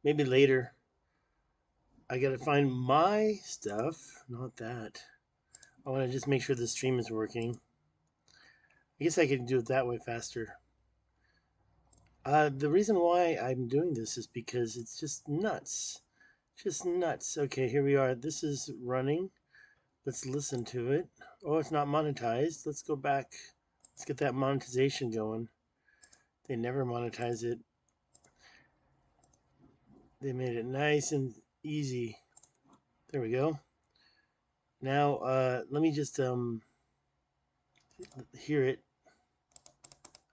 Maybe later. I gotta find my stuff, not that. I want to just make sure the stream is working. I guess I could do it that way faster. The reason why I'm doing this is because it's just nuts. Just nuts. Okay, here we are. This is running. Let's listen to it. Oh, it's not monetized. Let's go back. Let's get that monetization going. They never monetize it. They made it nice and easy. There we go. Now, let me just hear it.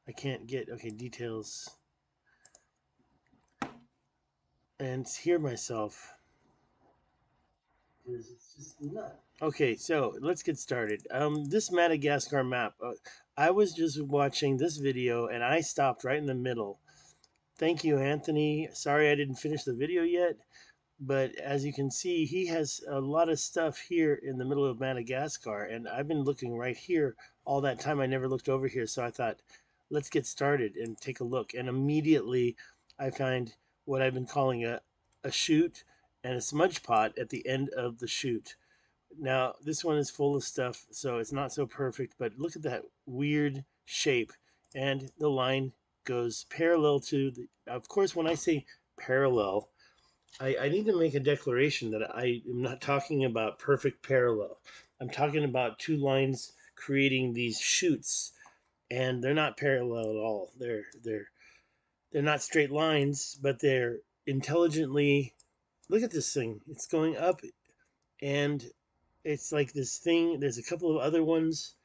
I can't get okay details and hear myself. It's just nuts. Okay, so let's get started. This Madagascar map. I was just watching this video and I stopped right in the middle. Thank you, Anthony. Sorry I didn't finish the video yet, but as you can see, he has a lot of stuff here in the middle of Madagascar, and I've been looking right here all that time. I never looked over here, so I thought, let's get started and take a look. And immediately, I find what I've been calling a chute and a smudge pot at the end of the chute. Now, this one is full of stuff, so it's not so perfect, but look at that weird shape. And the line goes parallel to the. Of course, when I say parallel, I need to make a declaration that I am not talking about perfect parallel. I'm talking about two lines creating these chutes, and they're not parallel at all. They're not straight lines, but they're intelligently. Look at this thing. It's going up, and it's like this thing. There's a couple of other ones.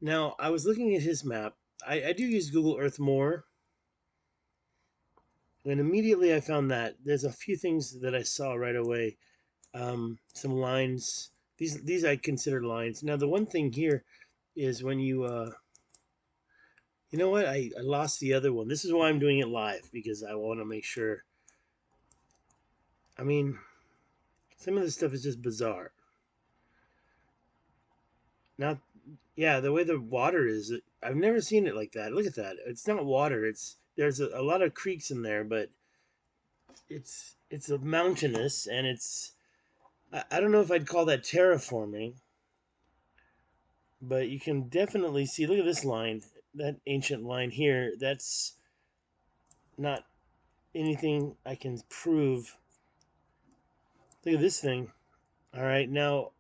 Now, I was looking at his map. I do use Google Earth more, and immediately I found that there's a few things that I saw right away. Some lines. These I consider lines. Now, the one thing here is when you know what? I lost the other one. This is why I'm doing it live because I want to make sure. I mean, some of this stuff is just bizarre. Now, yeah, the way the water is, I've never seen it like that. Look at that. It's not water. There's a lot of creeks in there, but it's a mountainous and I don't know if I'd call that terraforming, but you can definitely see. Look at this line, that ancient line here. That's not anything I can prove. Look at this thing. All right, now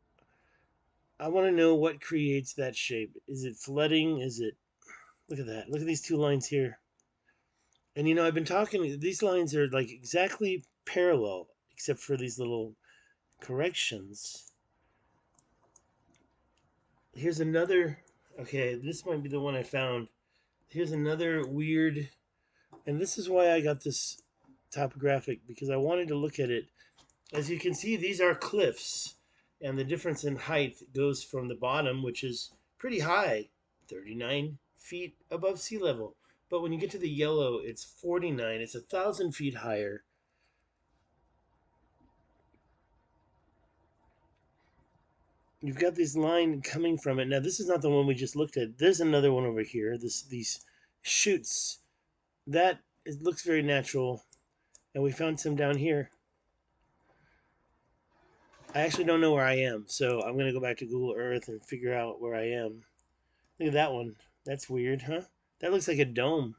I want to know what creates that shape. Is it flooding? Is it? Look at that. Look at these two lines here. And you know, I've been talking. These lines are like exactly parallel, except for these little corrections. Here's another. Okay, this might be the one I found. Here's another weird, and this is why I got this topographic because I wanted to look at it. As you can see, these are cliffs, and the difference in height goes from the bottom, which is pretty high, 39 feet above sea level. But when you get to the yellow, it's 49. It's 1,000 feet higher. You've got this line coming from it. Now, this is not the one we just looked at. There's another one over here. These shoots that it looks very natural, and we found some down here. I actually don't know where I am, so I'm gonna go back to Google Earth and figure out where I am. Look at that one. That's weird, huh? That looks like a dome.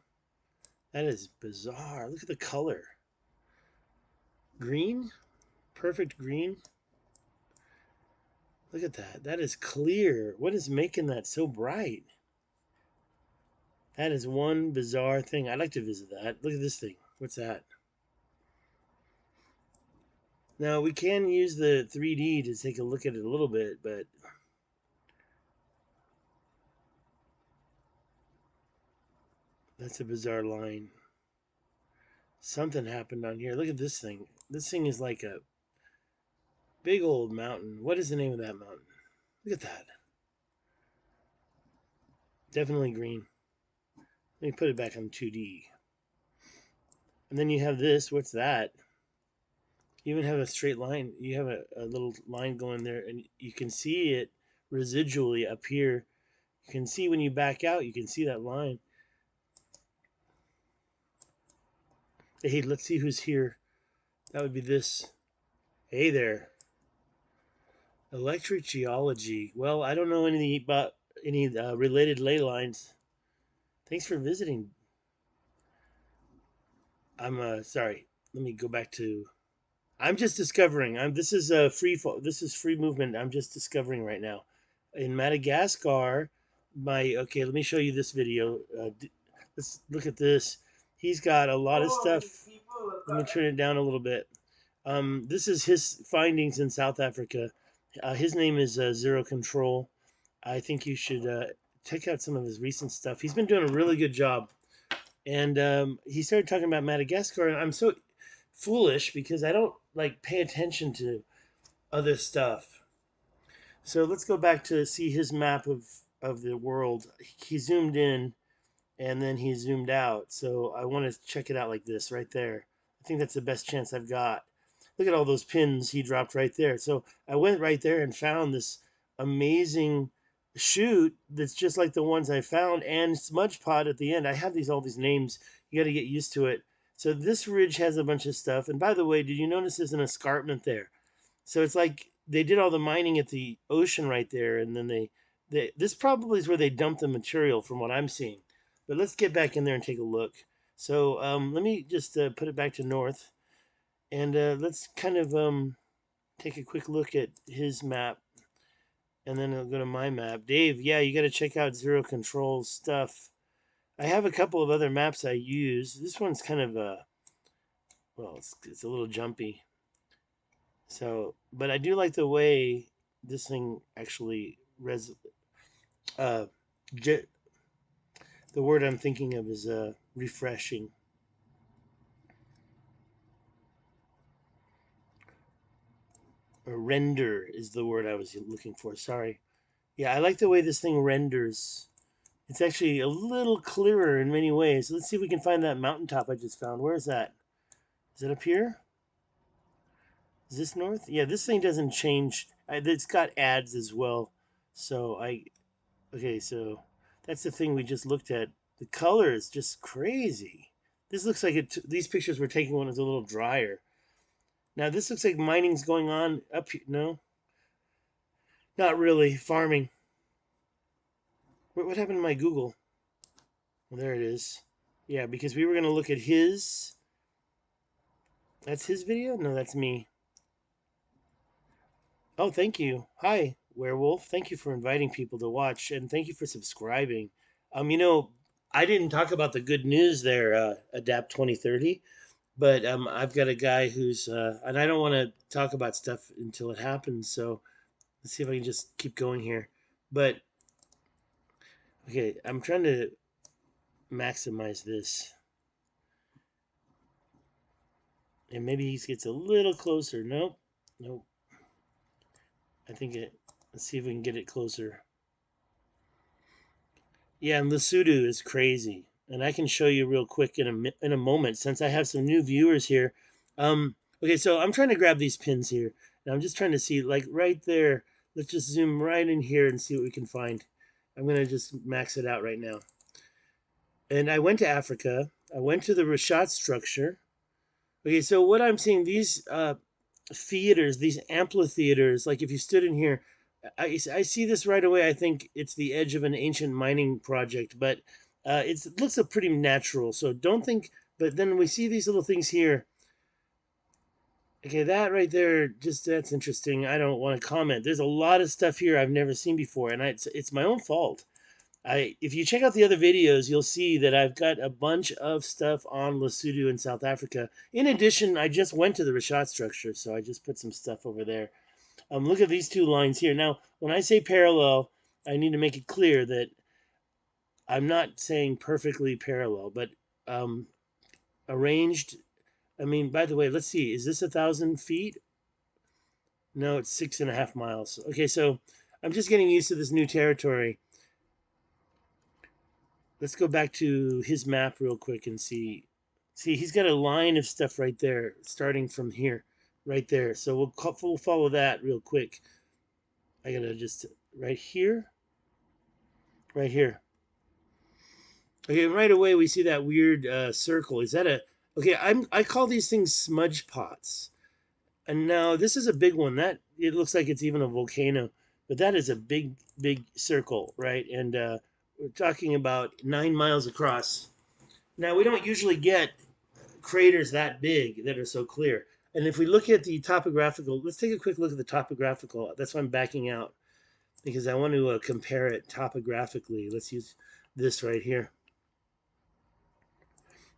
That is bizarre. Look at the color. Green? Perfect green. Look at that. That is clear. What is making that so bright? That is one bizarre thing. I'd like to visit that. Look at this thing. What's that? Now, we can use the 3D to take a look at it a little bit, but that's a bizarre line. Something happened on here. Look at this thing. This thing is like a big old mountain. What is the name of that mountain? Look at that. Definitely green. Let me put it back on 2D. And then you have this. What's that? You even have a straight line. You have a little line going there, and you can see it residually up here. You can see when you back out, you can see that line. Hey, let's see who's here. That would be this. Hey there. Electric geology. Well, I don't know anything about any related ley lines. Thanks for visiting. I'm sorry. Let me go back to. I'm just discovering. This is a free fall. This is free movement. I'm just discovering right now. In Madagascar, my okay. Let me show you this video. Let's look at this. He's got a lot of stuff. Let me turn it down a little bit. This is his findings in South Africa. His name is Zero Control. I think you should check out some of his recent stuff. He's been doing a really good job. And he started talking about Madagascar, and I'm so foolish because I don't like pay attention to other stuff. So let's go back to see his map of the world. He zoomed in and then he zoomed out. So I want to check it out like this right there. I think that's the best chance I've got. Look at all those pins he dropped right there. So I went right there and found this amazing chute that's just like the ones I found, and smudge pod at the end. I have all these names. You got to get used to it. So this ridge has a bunch of stuff. And by the way, did you notice there's an escarpment there? So it's like they did all the mining at the ocean right there, and then they this probably is where they dumped the material from what I'm seeing. But let's get back in there and take a look. So let me just put it back to north, and let's kind of take a quick look at his map, and then I'll go to my map. Dave, yeah, you got to check out Zero Control stuff. I have a couple of other maps I use. This one's kind of well, it's a little jumpy. So, but I do like the way this thing actually uh, the word I'm thinking of is refreshing. Or render is the word I was looking for. Sorry. Yeah, I like the way this thing renders. It's actually a little clearer in many ways. Let's see if we can find that mountaintop I just found. Where is that? Is it up here? Is this north? Yeah, this thing doesn't change. It's got ads as well. So okay, so that's the thing we just looked at. The color is just crazy. This looks like these pictures were taken when it was a little drier. Now this looks like mining's going on up here. No, not really. Farming. What happened to my Google? Well, there it is. Yeah, because we were going to look at his. That's his video? No, that's me. Oh, thank you. Hi, Werewolf. Thank you for inviting people to watch, and thank you for subscribing. I didn't talk about the good news there, Adapt 2030, but I've got a guy who's, and I don't want to talk about stuff until it happens, so let's see if I can just keep going here. But, okay, I'm trying to maximize this. And maybe he gets a little closer. Nope. Nope. I think it. Let's see if we can get it closer. Yeah, and Lesotho is crazy, and I can show you real quick in a moment since I have some new viewers here. Okay, so I'm trying to grab these pins here, and I'm just trying to see like right there. Let's just zoom right in here and see what we can find. I'm gonna just max it out right now. And I went to Africa. I went to the richat structure. Okay, so what I'm seeing these theaters, these amphitheaters, like if you stood in here, I see this right away. I think it's the edge of an ancient mining project, but it looks pretty natural. So don't think, but then we see these little things here. Okay, that right there, just that's interesting. I don't want to comment. There's a lot of stuff here I've never seen before, and it's my own fault. If you check out the other videos, you'll see that I've got a bunch of stuff on Lesotho in South Africa. In addition, I just went to the richat structure, so I just put some stuff over there. Look at these two lines here. Now, when I say parallel, I need to make it clear that I'm not saying perfectly parallel, but um, arranged. I mean, by the way, let's see. Is this 1,000 feet? No, it's 6.5 miles. Okay, so I'm just getting used to this new territory. Let's go back to his map real quick and see. See, he's got a line of stuff right there, starting from here, right there. So we'll follow that real quick. I gotta just right here, right here. Okay, right away we see that weird circle. Is that a okay? I call these things smudge pots. And now this is a big one. That it looks like it's even a volcano, but that is a big circle, right? And we're talking about 9 miles across. Now we don't usually get craters that big that are so clear. And if we look at the topographical, let's take a quick look at the topographical. That's why I'm backing out because I want to compare it topographically. Let's use this right here.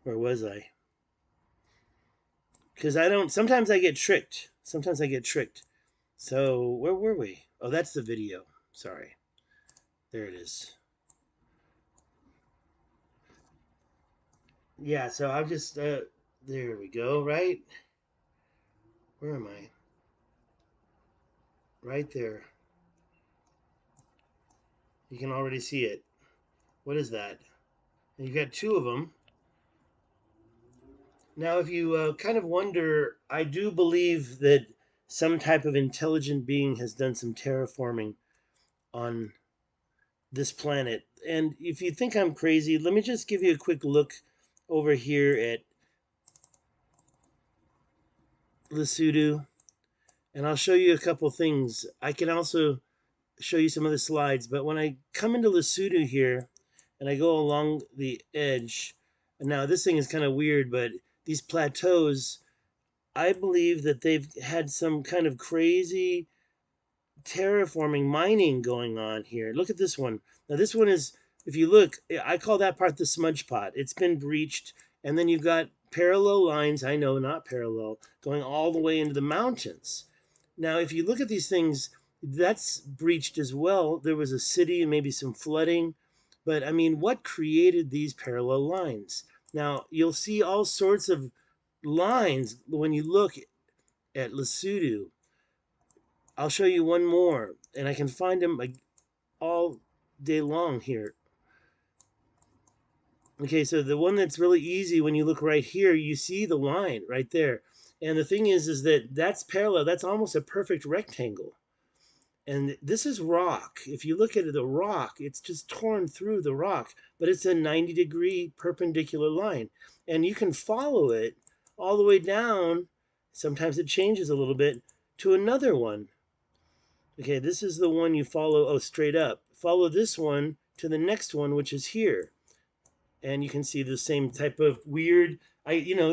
Where was I? Because I don't. Sometimes I get tricked. Sometimes I get tricked. So where were we? Oh, that's the video. Sorry. There it is. Yeah. So I'll just. There we go. Right. Where am I? Right there. You can already see it. What is that? And you've got two of them. Now, if you kind of wonder, I do believe that some type of intelligent being has done some terraforming on this planet. And if you think I'm crazy, let me just give you a quick look over here at Lesotho, and I'll show you a couple things. I can also show you some of the slides, but when I come into Lesotho here and I go along the edge, and now this thing is kind of weird, but these plateaus, I believe that they've had some kind of crazy terraforming mining going on here. Look at this one. Now this one is, if you look, I call that part the smudge pot. It's been breached, and then you've got parallel lines, I know, not parallel, going all the way into the mountains. Now, if you look at these things, that's breached as well. There was a city and maybe some flooding, but I mean, what created these parallel lines? Now, you'll see all sorts of lines when you look at Lesotho. I'll show you one more, and I can find them like all day long here. Okay, so the one that's really easy, when you look right here, you see the line right there. And the thing is that that's parallel. That's almost a perfect rectangle. And this is rock. If you look at the rock, it's just torn through the rock, but it's a 90-degree perpendicular line. And you can follow it all the way down. Sometimes it changes a little bit to another one. Okay, this is the one you follow, oh, straight up. Follow this one to the next one, which is here. And you can see the same type of weird,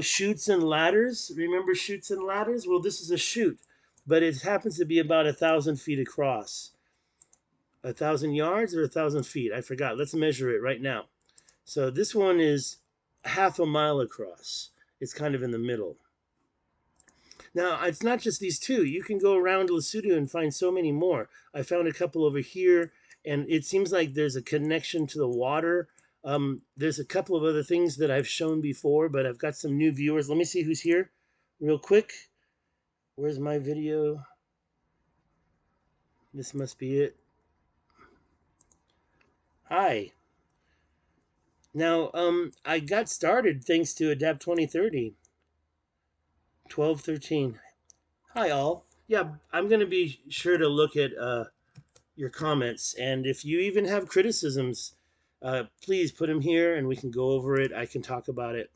chutes and ladders. Remember chutes and ladders? Well, this is a chute, but it happens to be about 1,000 feet across. 1,000 yards or 1,000 feet? I forgot. Let's measure it right now. So this one is half a mile across. It's kind of in the middle. Now, it's not just these two. You can go around Lesotho and find so many more. I found a couple over here, and it seems like there's a connection to the water. There's a couple of other things that I've shown before, but I've got some new viewers. Let me see who's here real quick. Where's my video? This must be it. Hi. Now, I got started thanks to Adapt 2030. 1213. Hi, all. Yeah, I'm going to be sure to look at your comments. And if you even have criticisms, please put them here and we can go over it. I can talk about it.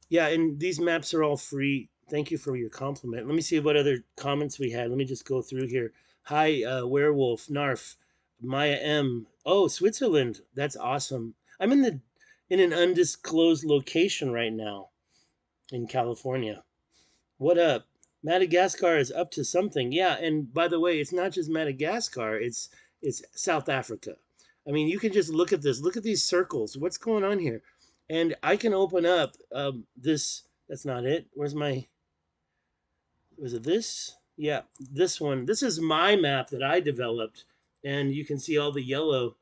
Yeah, and these maps are all free. Thank you for your compliment. Let me see what other comments we had. Let me just go through here. Hi, Werewolf, Narf, Maya M. Oh, Switzerland. That's awesome. I'm in an undisclosed location right now in California. What up? Madagascar is up to something. Yeah, and by the way, it's not just Madagascar, it's South Africa. I mean, you can just look at this. Look at these circles. What's going on here? And I can open up this. That's not it. Where's my. Was it this? Yeah, this one. This is my map that I developed. And you can see all the yellow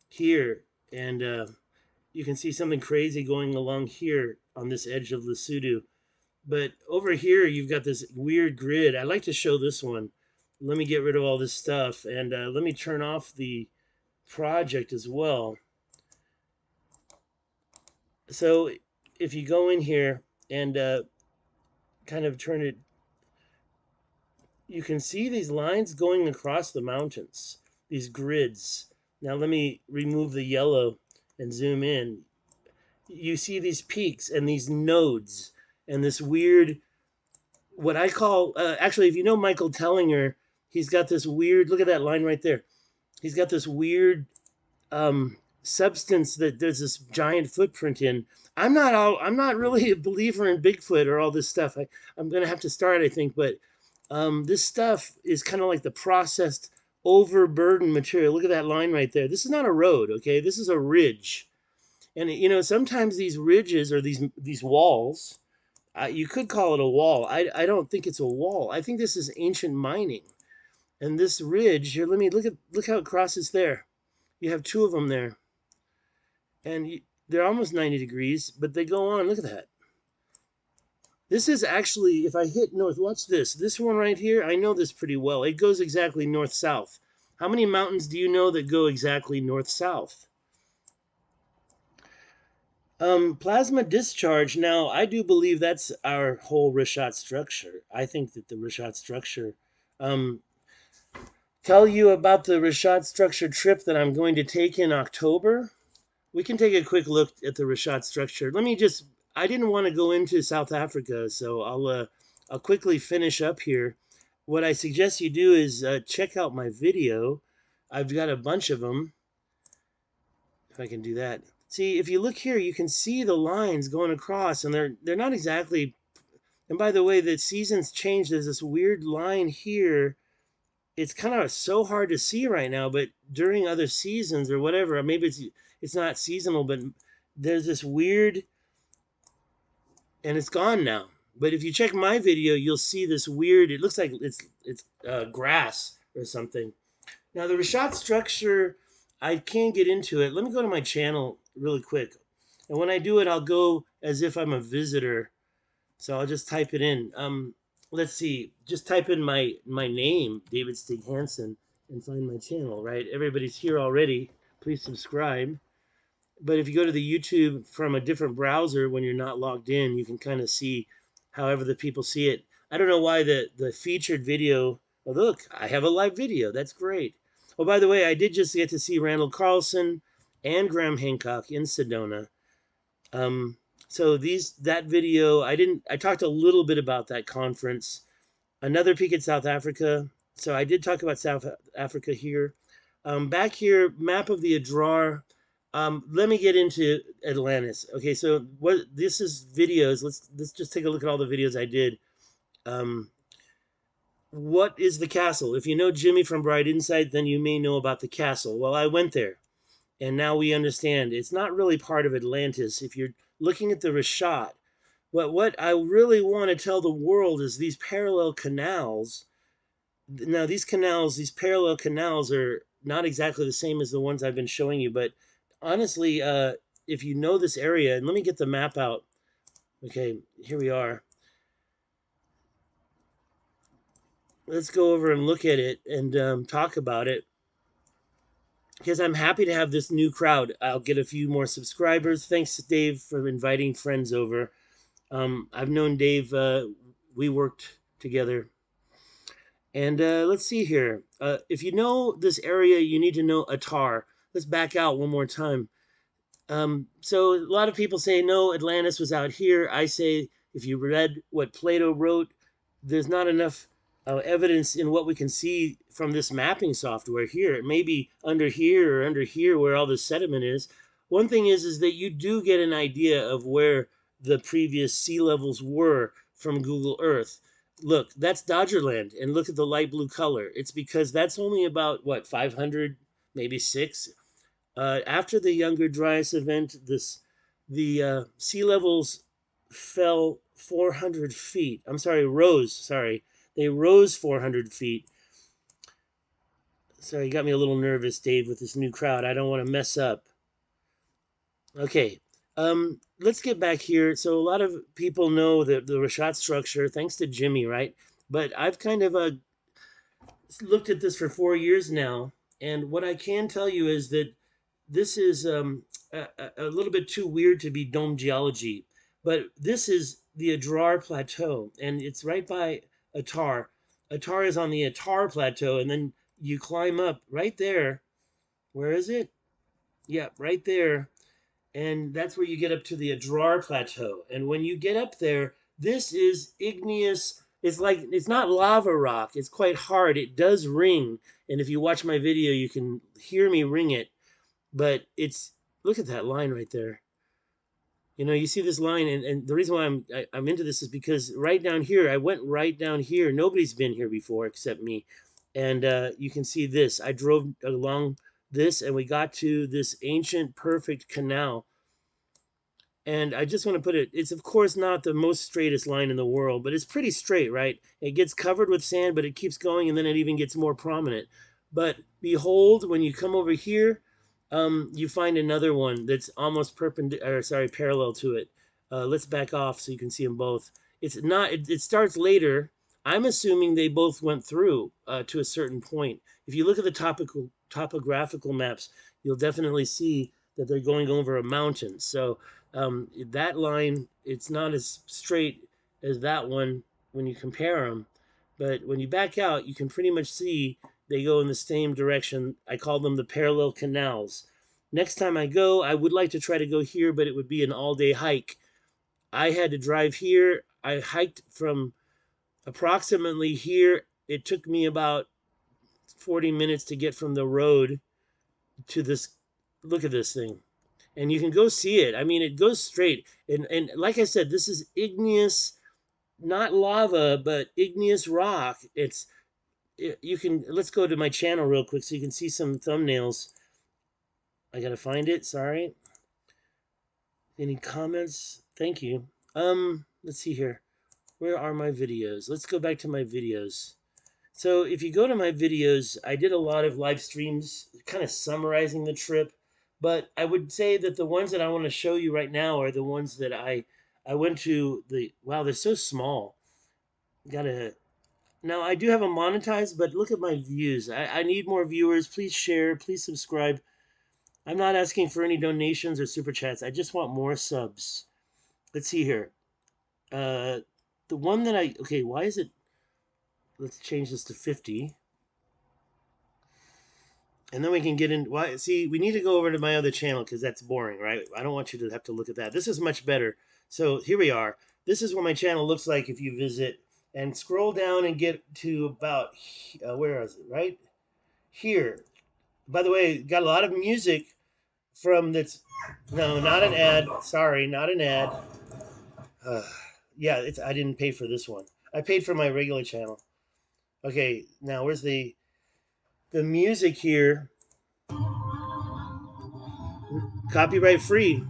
here. And you can see something crazy going along here on this edge of Lesotho. But over here, you've got this weird grid. I like to show this one. Let me get rid of all this stuff, and let me turn off the project as well. So if you go in here and kind of turn it, you can see these lines going across the mountains, these grids. Now let me remove the yellow and zoom in. You see these peaks and these nodes and this weird what I call, actually, if you know Michael Tellinger, he's got this weird, look at that line right there. He's got this weird substance that there's this giant footprint in. I'm not really a believer in Bigfoot or all this stuff. I'm gonna have to start, I think, but this stuff is kind of like the processed overburdened material. Look at that line right there. This is not a road, okay? This is a ridge. And you know, sometimes these ridges or these walls, you could call it a wall. I don't think it's a wall. I think this is ancient mining. And this ridge here, look how it crosses there. You have two of them there, and they're almost 90 degrees, but they go on. Look at that. This is actually, if I hit north, watch this. This one right here, I know this pretty well. It goes exactly north-south. How many mountains do you know that go exactly north-south? Plasma discharge. Now, I do believe that's our whole richat structure. I think that the richat structure. Um, tell you about the richat structure trip that I'm going to take in October. We can take a quick look at the richat structure. Let me just. I didn't want to go into South Africa, so I'll quickly finish up here. What I suggest you do is check out my video. I've got a bunch of them. If I can do that. See, if you look here, you can see the lines going across, and they're not exactly. And by the way, the seasons change. There's this weird line here. It's kind of so hard to see right now, but during other seasons or whatever, maybe it's not seasonal, but there's this weird, and it's gone now. But if you check my video, you'll see this weird. It looks like it's grass or something. Now the richat structure, I can't get into it. Let me go to my channel really quick, and when I do it, I'll go as if I'm a visitor. So I'll just type it in. Let's see. Just type in my name, David Stig Hansen, and find my channel. Right? Everybody's here already. Please subscribe. But if you go to the YouTube from a different browser when you're not logged in, you can kind of see however the people see it. I don't know why the featured video. Oh, look, I have a live video. That's great. Oh, by the way, I did just get to see Randall Carlson and Graham Hancock in Sedona. Um, so that video, I talked a little bit about that conference. Another peek at South Africa. So I did talk about South Africa here. Back here, map of the Adrar. Let me get into Atlantis. Okay, so what this is videos. Let's just take a look at all the videos I did. Um, what is the castle? If you know Jimmy from Bright Insight, then you may know about the castle. Well, I went there, and now we understand it's not really part of Atlantis. If you're looking at the Richat, what I really want to tell the world is these parallel canals. Now, these parallel canals are not exactly the same as the ones I've been showing you, but honestly, if you know this area, and let me get the map out. Okay, here we are. Let's go over and look at it and talk about it because I'm happy to have this new crowd. I'll get a few more subscribers. Thanks, Dave, for inviting friends over. I've known Dave. We worked together. And let's see here. If you know this area, you need to know Atar. Let's back out one more time. So a lot of people say, no, Atlantis was out here. I say, if you read what Plato wrote, there's not enough evidence in what we can see from this mapping software here. It may be under here or under here where all the sediment is. One thing is that you do get an idea of where the previous sea levels were from Google Earth. Look, that's Dodgerland, and look at the light blue color. It's because that's only about, what, 500, maybe 6? After the Younger Dryas event, the sea levels fell 400 feet. I'm sorry, rose. Sorry, they rose 400 feet. Sorry, you got me a little nervous, Dave, with this new crowd. I don't want to mess up. Okay, let's get back here. So a lot of people know the richat structure, thanks to Jimmy, right? But I've kind of looked at this for 4 years now, and what I can tell you is that this is a little bit too weird to be dome geology, but this is the Adrar Plateau, and it's right by Atar. Atar is on the Atar Plateau, and then you climb up right there. Where is it? Yeah, right there. And that's where you get up to the Adrar Plateau. And when you get up there, this is igneous It's like, it's not lava rock. It's quite hard. It does ring. And if you watch my video, you can hear me ring it. But it's, look at that line right there. You know, you see this line, and the reason why I'm into this is because right down here, I went right down here. Nobody's been here before except me, and you can see this. I drove along this, and we got to this ancient, perfect canal. And I just want to put it, it's of course not the most straightest line in the world, but it's pretty straight, right? It gets covered with sand, but it keeps going, and then it even gets more prominent. But behold, when you come over here, you find another one that's almost perpendicular, sorry, parallel to it. Let's back off so you can see them both. It's not, it starts later. I'm assuming they both went through to a certain point. If you look at the topographical maps, you'll definitely see that they're going over a mountain. So that line, it's not as straight as that one when you compare them. But when you back out, you can pretty much see they go in the same direction. I call them the parallel canals. Next time I go, I would like to try to go here, but it would be an all-day hike. I had to drive here. I hiked from approximately here. It took me about 40 minutes to get from the road to this. Look at this thing. And you can go see it. I mean, it goes straight. And like I said, this is igneous, not lava, but igneous rock. You can, let's go to my channel real quick so you can see some thumbnails. I gotta find it, sorry. Any comments? Thank you. Let's see here. Where are my videos? Let's go back to my videos. So if you go to my videos, I did a lot of live streams kind of summarizing the trip, but I would say that the ones that I want to show you right now are the ones that I went to the, wow, they're so small. Gotta, now I do have them monetized, but look at my views. I need more viewers. Please share, please subscribe. I'm not asking for any donations or super chats. I just want more subs. Let's see here. Uh, the one that okay, why is it, let's change this to 50. And then we can get in. Why? See, we need to go over to my other channel because that's boring, right? I don't want you to have to look at that. This is much better. So here we are. This is what my channel looks like if you visit. And scroll down and get to about, where is it? Right here. By the way, got a lot of music from that's, no, not an ad. Sorry, not an ad. Uh, yeah, I didn't pay for this one. I paid for my regular channel. Okay, now where's the music here? Copyright free.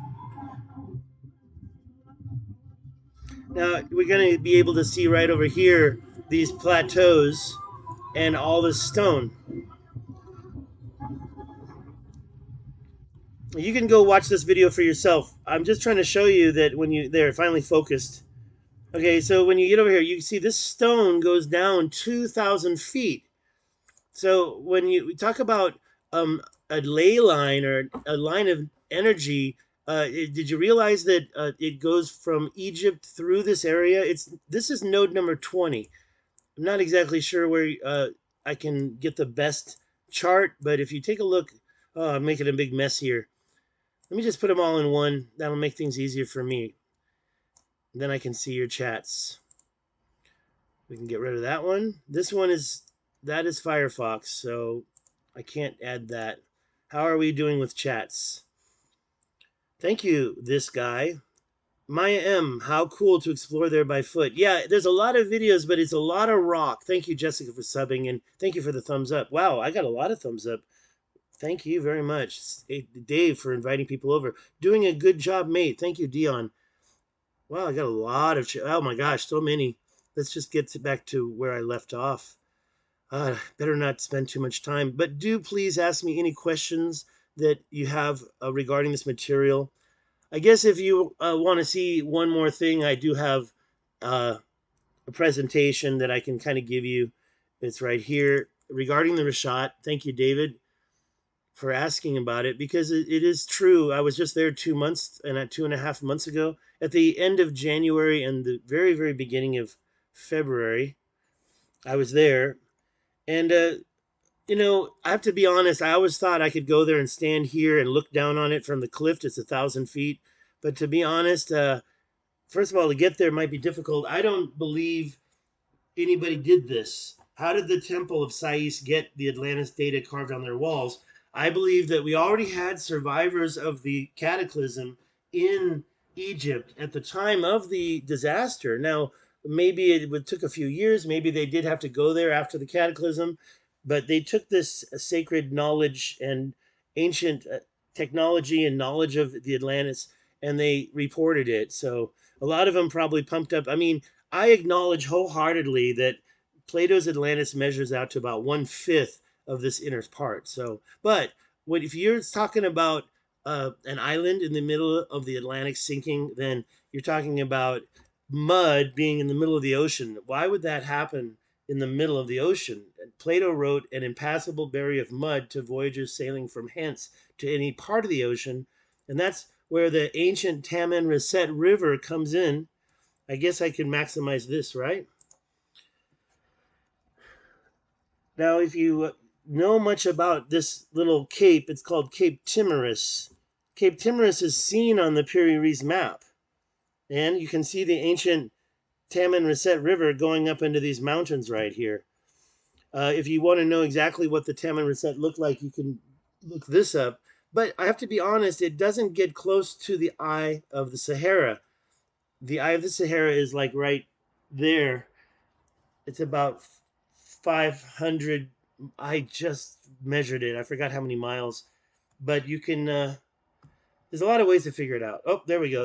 Now we're going to be able to see right over here these plateaus and all this stone. You can go watch this video for yourself. I'm just trying to show you that when you, there, finally focused. Okay, so when you get over here, you can see this stone goes down 2,000 feet. So when we talk about a ley line or a line of energy, did you realize that it goes from Egypt through this area? This is node number 20. I'm not exactly sure where I can get the best chart, but if you take a look, oh, I'm making a big mess here. Let me just put them all in one. That'll make things easier for me. Then I can see your chats. We can get rid of that one. This one is, that is Firefox, so I can't add that. How are we doing with chats? Thank you, this guy. Maya M, how cool to explore there by foot. Yeah, there's a lot of videos, but it's a lot of rock. Thank you, Jessica, for subbing, and thank you for the thumbs up. Wow, I got a lot of thumbs up. Thank you very much. Hey, Dave, for inviting people over. Doing a good job, mate. Thank you, Dion. Wow, I got a lot of, oh my gosh, so many. Let's just get back to where I left off. Better not spend too much time, but do please ask me any questions that you have regarding this material. I guess if you want to see one more thing, I do have a presentation that I can kind of give you. It's right here regarding the richat. Thank you, David, for asking about it, because it is true. I was just there 2 months and 2.5 months ago at the end of January and the very, very beginning of February. I was there, and you know, I have to be honest. I always thought I could go there and stand here and look down on it from the cliff. It's 1,000 feet. But to be honest, first of all, to get there might be difficult. I don't believe anybody did this. How did the Temple of Sais get the Atlantis data carved on their walls? I believe that we already had survivors of the cataclysm in Egypt at the time of the disaster. Now, maybe took a few years. Maybe they did have to go there after the cataclysm, but they took this sacred knowledge and ancient technology and knowledge of the Atlantis, and they reported it. So a lot of them probably pumped up. I mean, I acknowledge wholeheartedly that Plato's Atlantis measures out to about 1/5 of this inner part. So, but if you're talking about an island in the middle of the Atlantic sinking, then you're talking about mud being in the middle of the ocean. Why would that happen in the middle of the ocean? Plato wrote an impassable barrier of mud to voyagers sailing from hence to any part of the ocean, and that's where the ancient Taman Reset River comes in. I guess I can maximize this, right? Now, if you know much about this little cape, it's called Cape Timorous. Cape Timorous is seen on the Piri map, and you can see the ancient Taman Reset River going up into these mountains right here. If you want to know exactly what the Taman Reset looked like, you can look this up. But I have to be honest, it doesn't get close to the eye of the Sahara. The eye of the Sahara is like right there. It's about 500. I just measured it. I forgot how many miles, but you can. There's a lot of ways to figure it out. Oh, there we go.